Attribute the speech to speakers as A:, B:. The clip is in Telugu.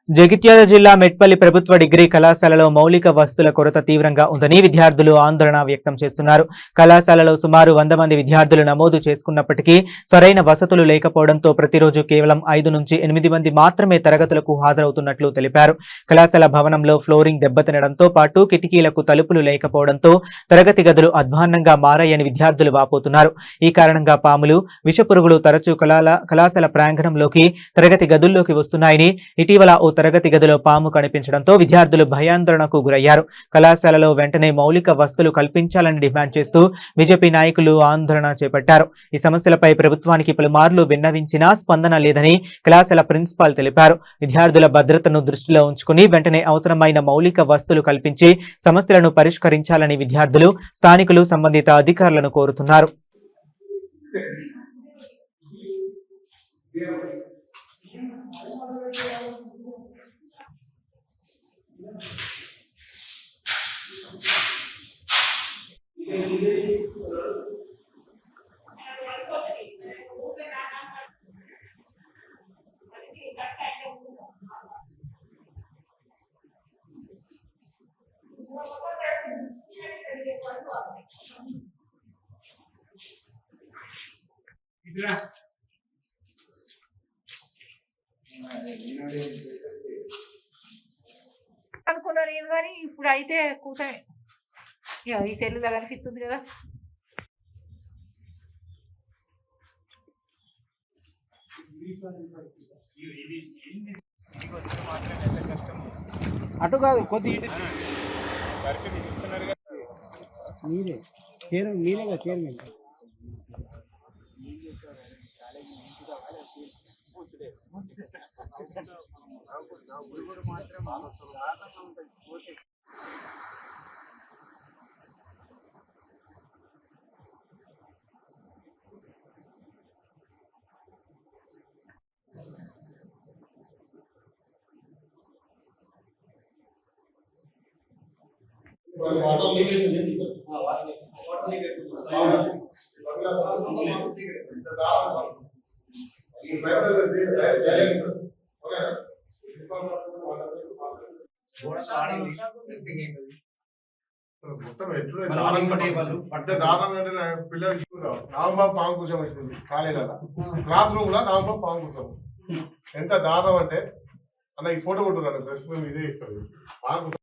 A: జగిత్యాల జిల్లా మెట్పల్లి ప్రభుత్వ డిగ్రీ కళాశాలలో మౌలిక వసతుల కొరత తీవ్రంగా ఉందని విద్యార్థులు ఆందోళన వ్యక్తం చేస్తున్నారు. కళాశాలలో సుమారు 100 మంది విద్యార్థులు నమోదు చేసుకున్నప్పటికీ సరైన వసతులు లేకపోవడంతో ప్రతిరోజు కేవలం 5 నుంచి 8 మంది మాత్రమే తరగతులకు హాజరవుతున్నట్లు తెలిపారు. కళాశాల భవనంలో ఫ్లోరింగ్ దెబ్బతినడంతో పాటు కిటికీలకు తలుపులు లేకపోవడంతో తరగతి గదులు అధ్వాన్నంగా మారాయని విద్యార్థులు వాపోతున్నారు. ఈ కారణంగా పాములు, విషపురుగులు తరచూ కళాశాల ప్రాంగణంలోకి, తరగతి గదుల్లోకి వస్తున్నాయని, ఇటీవల ఓ తరగతి గదిలో పాము కనిపించడంతో విద్యార్థులు భయాందోళనకు గురయ్యారు. కళాశాలలో వెంటనే మౌలిక వసతులు కల్పించాలని డిమాండ్ చేస్తూ బీజేపీ నాయకులు ఆందోళన చేపట్టారు. ఈ సమస్యలపై ప్రభుత్వానికి పలుమార్లు విన్నవించినా స్పందన లేదని కళాశాల ప్రిన్సిపాల్ తెలిపారు. విద్యార్థుల భద్రతను దృష్టిలో ఉంచుకుని వెంటనే అవసరమైన మౌలిక వసతులు కల్పించి సమస్యలను పరిష్కరించాలని విద్యార్థులు, స్థానికులు సంబంధిత అధికారులను కోరుతున్నారు.
B: అనుకున్నాను నేను, కానీ ఇప్పుడు అయితే కూర్చొని ఈ సెల్లులో కనిపిస్తుంది కదా.
C: అటు కాదు కొద్దిగా మీరే మీరేగా చైర్మన్.
D: వాటర్ లీకేజ్ ఉంది. వాటర్ లీకేజ్
E: మొత్తం ఎట్లుంటే దారుణంగా పిల్లలు నవంబర్ పాము కూర్చొని వచ్చింది కాలేజీలో, క్లాస్ రూమ్ లో నవంబర్ పాము కూర్చోం. ఎంత దారుణం అంటే అన్న ఈ ఫోటో కొట్టున్నాను ప్రెస్ మేము ఇదే ఇస్తాను.